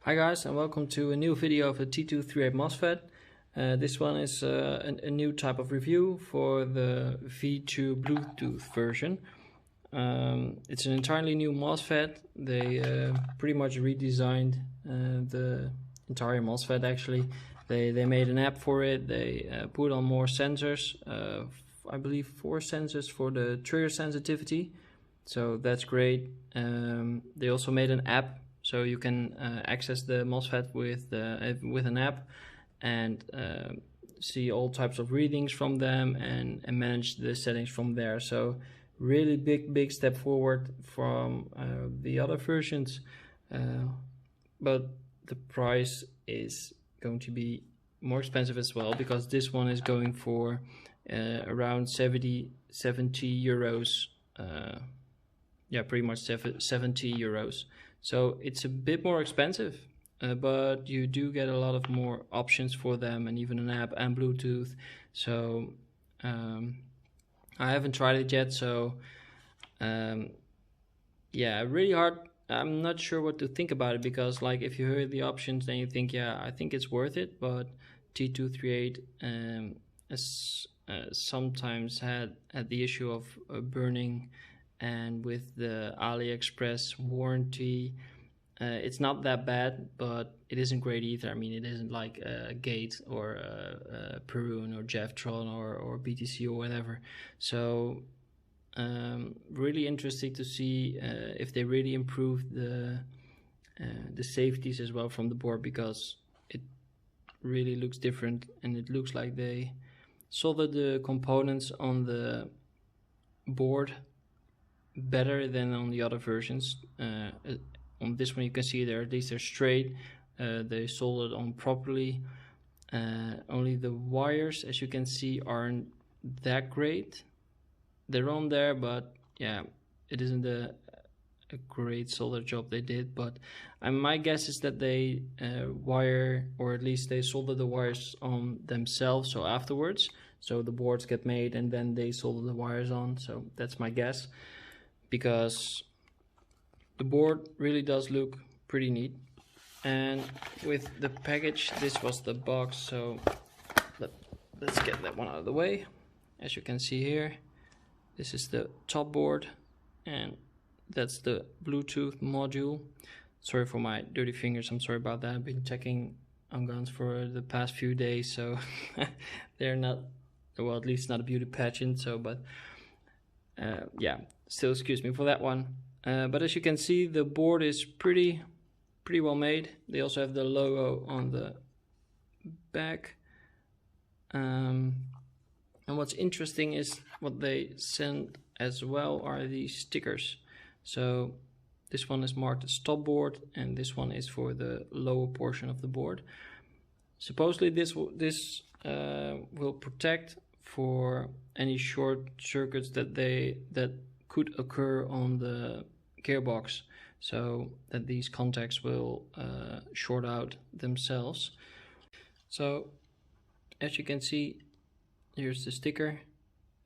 Hi guys, and welcome to a new video of the T238 Mosfet. This one is a new type of review for the V2 Bluetooth version. It's an entirely new Mosfet. They pretty much redesigned the entire Mosfet actually. They made an app for it, they put on more sensors, I believe 4 sensors for the trigger sensitivity, so that's great. They also made an app, so you can access the Mosfet with an app and see all types of readings from them and manage the settings from there. So really big step forward from the other versions, but the price is going to be more expensive as well, because this one is going for around 70 euros. Yeah, pretty much 70 euros. So it's a bit more expensive, but you do get a lot of more options for them, and even an app and Bluetooth. So I haven't tried it yet, so yeah, really hard. I'm not sure what to think about it, because like if you hear the options, then you think, yeah, I think it's worth it. But T238 has sometimes had the issue of burning, and with the AliExpress warranty, it's not that bad, but it isn't great either. I mean, it isn't like a Gate or a Perun or Jeftron or BTC or whatever. So really interesting to see if they really improve the safeties as well from the board, because it really looks different, and it looks like they soldered the components on the board better than on the other versions. On this one you can see there, at least they're straight, they soldered on properly. Only the wires, as you can see, aren't that great. They're on there, but yeah, it isn't a great solder job they did. But my guess is that they wire, or at least they solder the wires on themselves, so afterwards, so the boards get made and then they solder the wires on. So that's my guess, because the board really does look pretty neat. And with the package, this was the box, so let's get that one out of the way. As you can see here, this is the top board, and that's the Bluetooth module. Sorry for my dirty fingers, I'm sorry about that. I've been checking on guns for the past few days, so they're not, well, at least not a beauty pageant. So, but yeah, still excuse me for that one. But as you can see, the board is pretty well made. They also have the logo on the back. And what's interesting is what they send as well are these stickers. So this one is marked as top board, and this one is for the lower portion of the board. Supposedly this will protect for any short circuits that could occur on the gearbox, so that these contacts will short out themselves. So as you can see, here's the sticker.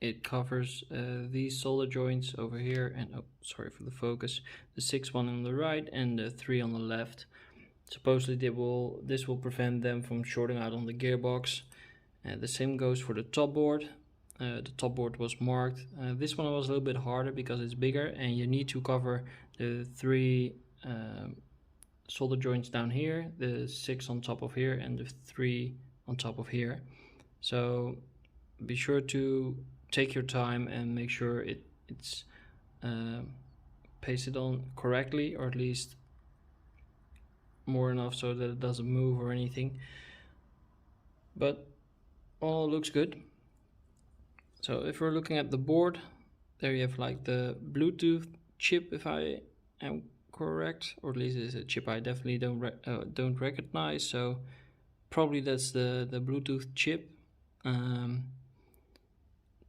It covers these solder joints over here, and oh, sorry for the focus, the 6 one on the right and the 3 on the left. Supposedly this will prevent them from shorting out on the gearbox. The same goes for the top board. The top board was marked. This one was a little bit harder because it's bigger, and you need to cover the 3 solder joints down here, the 6 on top of here, and the 3 on top of here. So be sure to take your time and make sure it's pasted on correctly, or at least more enough so that it doesn't move or anything. But all looks good. So if we're looking at the board, there you have like the Bluetooth chip, if I am correct, or at least it's a chip I definitely don't recognize. So probably that's the Bluetooth chip.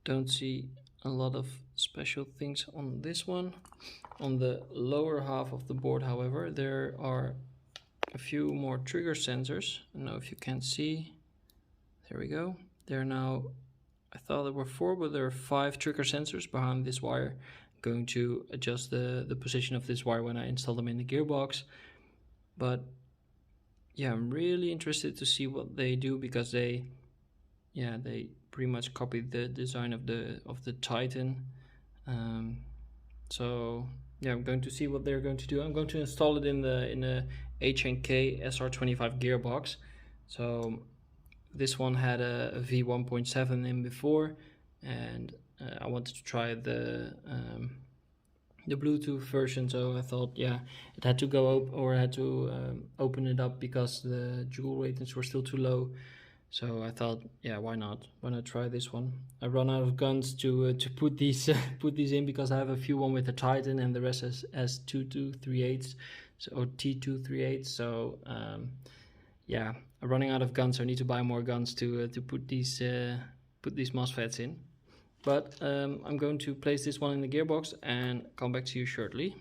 Don't see a lot of special things on this one. On the lower half of the board, however, there are a few more trigger sensors. I don't know if you can see. There we go. There are now, I thought there were 4, but there are 5 trigger sensors behind this wire, going to adjust the position of this wire when I install them in the gearbox. But yeah, I'm really interested to see what they do, because they pretty much copied the design of the Titan. Um, so yeah, I'm going to see what they're going to do. I'm going to install it in the H&K SR25 gearbox. So this one had a V1.7 in before, and I wanted to try the Bluetooth version. So I thought, yeah, it had to go up, or I had to open it up, because the joule ratings were still too low. So I thought, yeah, why not? Why not try this one? I run out of guns to put these put these in, because I have a few one with the Titan and the rest as 2238s, so or T238. So yeah, I'm running out of guns, so I need to buy more guns to put these MOSFETs in. But I'm going to place this one in the gearbox and come back to you shortly.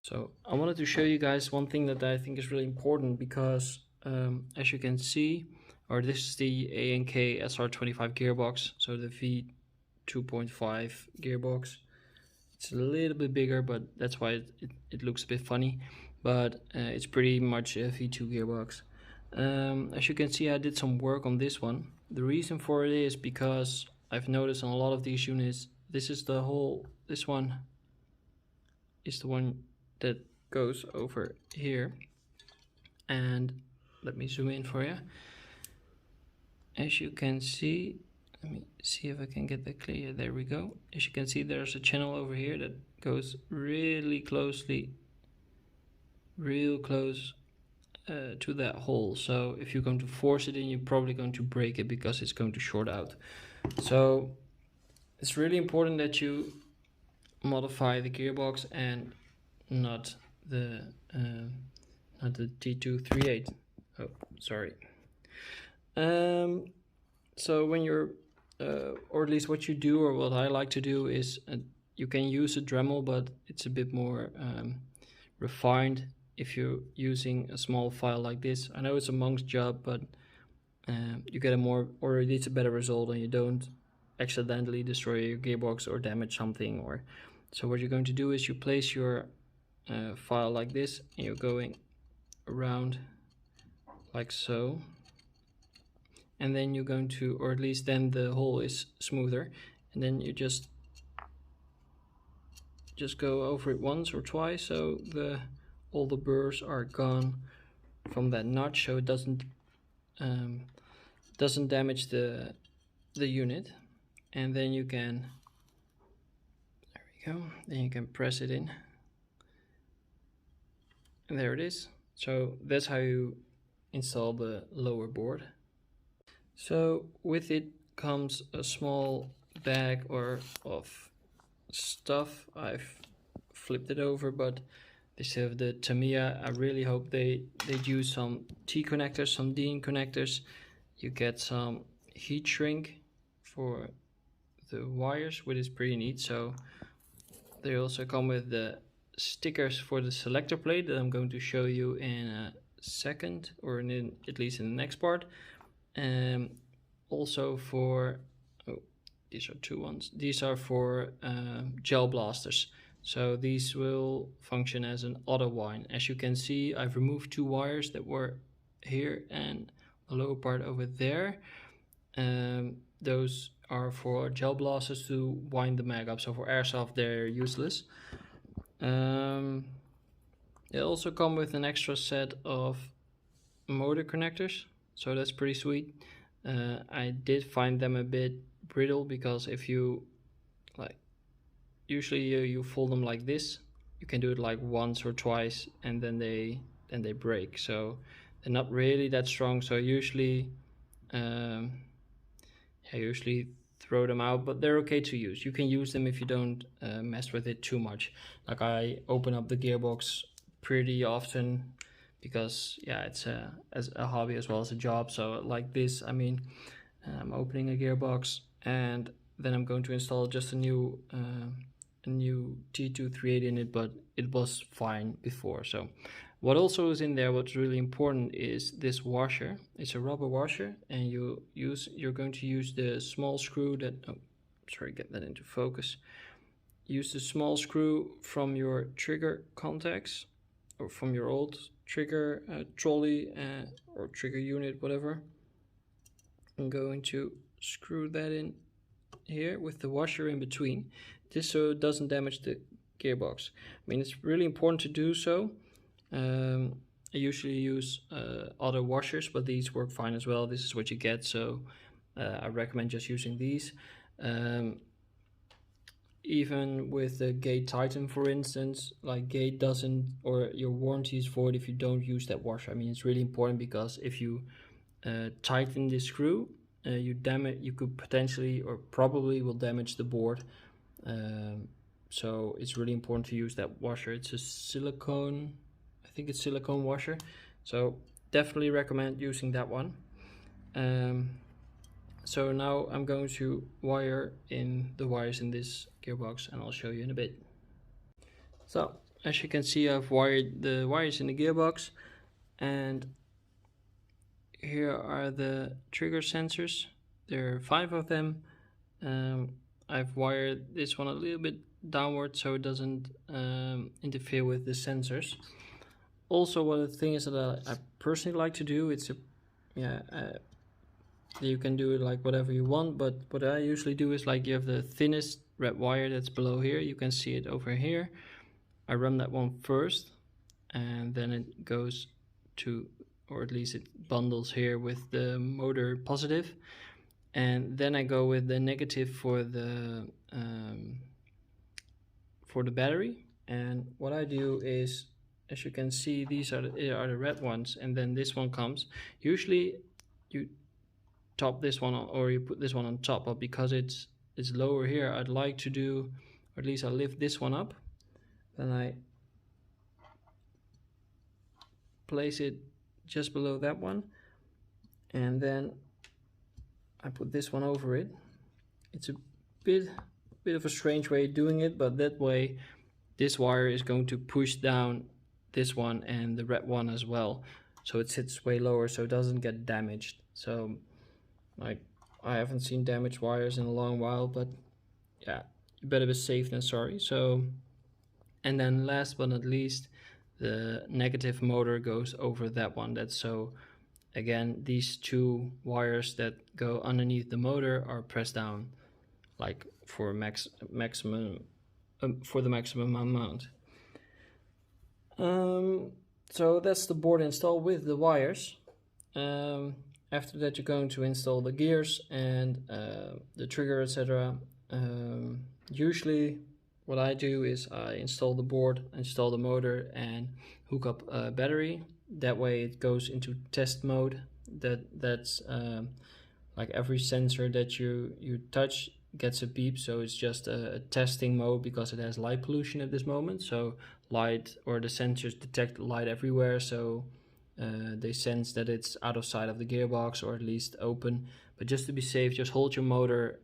So I wanted to show you guys one thing that I think is really important, because as you can see, or this is the A&K SR25 gearbox, so the V2.5 gearbox. It's a little bit bigger, but that's why it looks a bit funny, but it's pretty much a V2 gearbox. As you can see, I did some work on this one. The reason for it is because I've noticed on a lot of these units, this one is the one that goes over here. And let me zoom in for you. As you can see, let me see if I can get that clear. There we go. As you can see, there's a channel over here that goes really closely, real close to that hole. So if you're going to force it in, you're probably going to break it, because it's going to short out. So it's really important that you modify the gearbox and not the T238. Oh, sorry. So when you're, or at least what you do, or what I like to do, is you can use a Dremel, but it's a bit more refined if you're using a small file like this. I know it's a monk's job, but you get a more, or at least a better result, and you don't accidentally destroy your gearbox or damage something. Or so what you're going to do is you place your file like this, and you're going around like so, and then you're going to, or at least then the hole is smoother, and then you just go over it once or twice, so all the burrs are gone from that notch, so it doesn't damage the unit. And then you can, there we go, then you can press it in, and there it is. So that's how you install the lower board. So with it comes a small bag of stuff. I've flipped it over, but they still have the Tamiya. I really hope they use some T connectors, some D connectors. You get some heat shrink for the wires, which is pretty neat. So they also come with the stickers for the selector plate that I'm going to show you in a second, or at least in the next part. Also for, oh, these are two ones. These are for gel blasters. So these will function as an auto wind. As you can see, I've removed two wires that were here and the lower part over there. Those are for gel blasters to wind the mag up. So for airsoft, they're useless. They also come with an extra set of motor connectors, so that's pretty sweet. I did find them a bit brittle, because if you usually you fold them like this, you can do it like once or twice, and then they break. So they're not really that strong. So usually, I usually throw them out, but they're okay to use. You can use them if you don't mess with it too much. Like, I open up the gearbox pretty often, because yeah, it's as a hobby as well as a job. So like this, I mean, I'm opening a gearbox, and then I'm going to install just a new T238 in it, but it was fine before. So what also is in there, what's really important, is this washer. It's a rubber washer, and you're going to use the small screw that, oh, sorry, get that into focus. Use the small screw from your trigger contacts, or from your old trigger trolley or trigger unit, whatever. I'm going to screw that in here with the washer in between, just so it doesn't damage the gearbox. I mean, it's really important to do so. I usually use other washers, but these work fine as well. This is what you get, so I recommend just using these. Even with the gate Titan, for instance, like gate doesn't, or your warranty is void if you don't use that washer. I mean, it's really important because if you tighten the screw, you could potentially or probably will damage the board. So it's really important to use that washer. It's a silicone, I think it's silicone washer, so definitely recommend using that one. So now I'm going to wire in the wires in this gearbox, and I'll show you in a bit. So as you can see, I've wired the wires in the gearbox, and here are the trigger sensors. There are 5 of them. I've wired this one a little bit downward so it doesn't interfere with the sensors. Also, one of the things that I personally like to do, you can do it like whatever you want, but what I usually do is, like, you have the thinnest red wire that's below here, you can see it over here. I run that one first, and then it goes to, or at least it bundles here with the motor positive, and then I go with the negative for the battery. And what I do is, as you can see, these are the red ones, and then this one comes. Usually you top this one on, or you put this one on top, but because it's lower here, I'd like to do, or at least I lift this one up, then I place it just below that one, and then I put this one over it. It's a bit of a strange way of doing it, but that way this wire is going to push down this one and the red one as well, so it sits way lower so it doesn't get damaged. So, like, I haven't seen damaged wires in a long while, but yeah, you better be safe than sorry. So, and then last but not least, the negative motor goes over that one. That's so, again, these 2 wires that go underneath the motor are pressed down, like for maximum for the maximum amount. So that's the board installed with the wires. After that, you're going to install the gears and the trigger, etc. Usually what I do is I install the board, install the motor, and hook up a battery. That way it goes into test mode. That's like every sensor that you touch gets a beep, so it's just a testing mode because it has light pollution at this moment. So light, or the sensors detect light everywhere, so they sense that it's out of sight of the gearbox, or at least open. But just to be safe, just hold your motor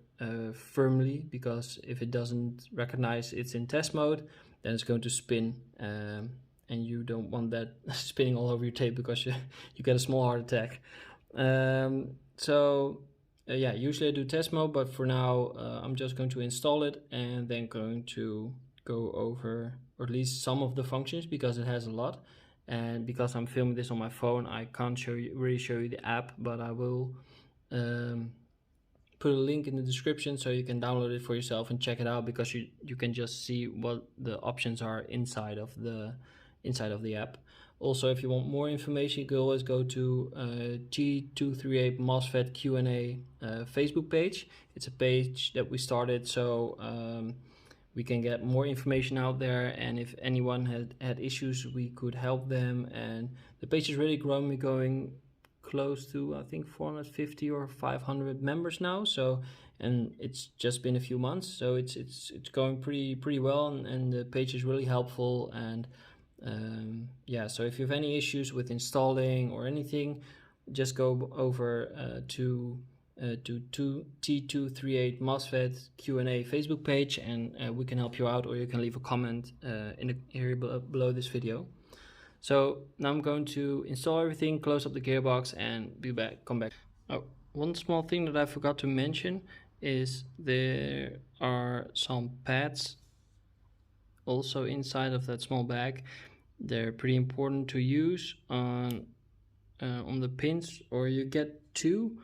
firmly, because if it doesn't recognize it's in test mode, then it's going to spin, and you don't want that spinning all over your tape, because you get a small heart attack. Yeah, usually I do test mode, but for now I'm just going to install it and then going to go over, or at least some of the functions, because it has a lot. And because I'm filming this on my phone, I can't really show you the app, but I will put a link in the description so you can download it for yourself and check it out, because you can just see what the options are inside of the app. Also, if you want more information, you can always go to T238 Mosfet Q&A Facebook page. It's a page that we started, so we can get more information out there, and if anyone had issues, we could help them. And the page is really growing. We're going close to, I think, 450 or 500 members now. So, and it's just been a few months, so it's going pretty well, and the page is really helpful. And yeah, so if you have any issues with installing or anything, just go over to T238 Mosfet Q&A Facebook page, and we can help you out, or you can leave a comment in the area below this video. So now I'm going to install everything, close up the gearbox, and come back. Oh, one small thing that I forgot to mention is there are some pads also inside of that small bag. They're pretty important to use on the pins, or you get two.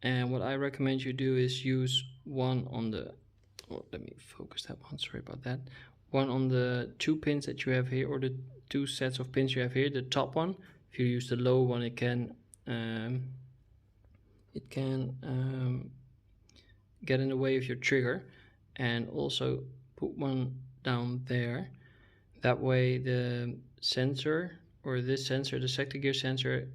And what I recommend you do is use one on the, oh, let me focus that one, sorry about that. One on the two pins that you have here, or the two sets of pins you have here, the top one. If you use the low one, it can get in the way of your trigger. And also put one down there. That way the sensor, or this sensor, the sector gear sensor,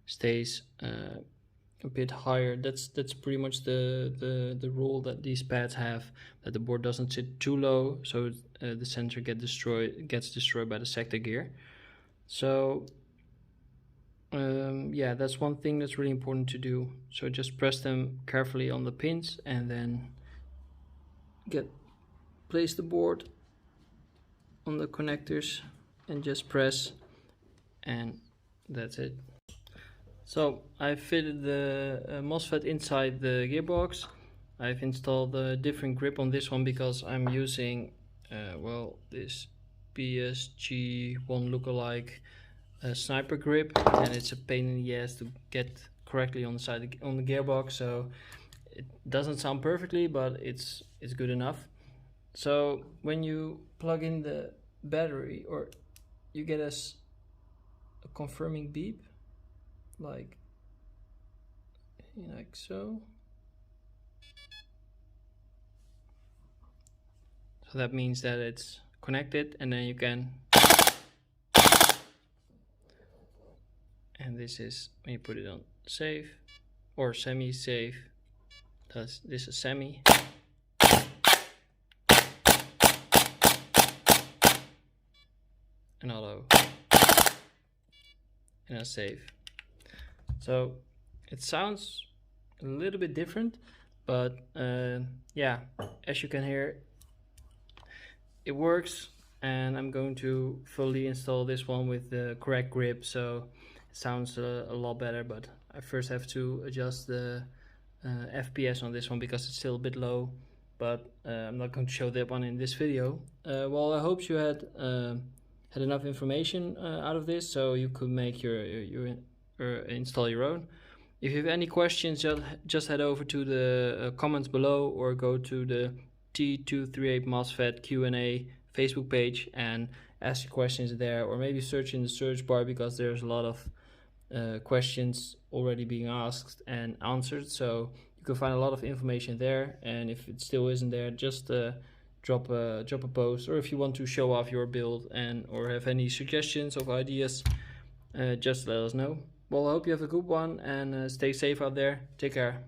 stays a bit higher. That's pretty much the rule that these pads have, that the board doesn't sit too low, so the sensor gets destroyed by the sector gear. So yeah, that's one thing that's really important to do. So just press them carefully on the pins, and then place the board on the connectors and just press, and that's it. So I fitted the Mosfet inside the gearbox. I've installed a different grip on this one because I'm using well, this PSG1 lookalike sniper grip, and it's a pain in the ass to get correctly on the gearbox. So it doesn't sound perfectly, but it's good enough. So when you plug in the battery, or you get a confirming beep, like so. So that means that it's connected, and then you can, and this is when you put it on safe or semi-safe. This is semi. An auto, and a safe. So it sounds a little bit different, but yeah, as you can hear, it works. And I'm going to fully install this one with the correct grip, so it sounds a lot better. But I first have to adjust the FPS on this one because it's still a bit low, but I'm not going to show that one in this video. Well, I hope you had enough information out of this, so you could make your install your own. If you have any questions, just head over to the comments below, or go to the T238 Mosfet Q&A Facebook page and ask your questions there, or maybe search in the search bar, because there's a lot of questions already being asked and answered, so you can find a lot of information there. And if it still isn't there, just drop a post, or if you want to show off your build or have any suggestions of ideas, just let us know. Well, I hope you have a good one, and stay safe out there. Take care.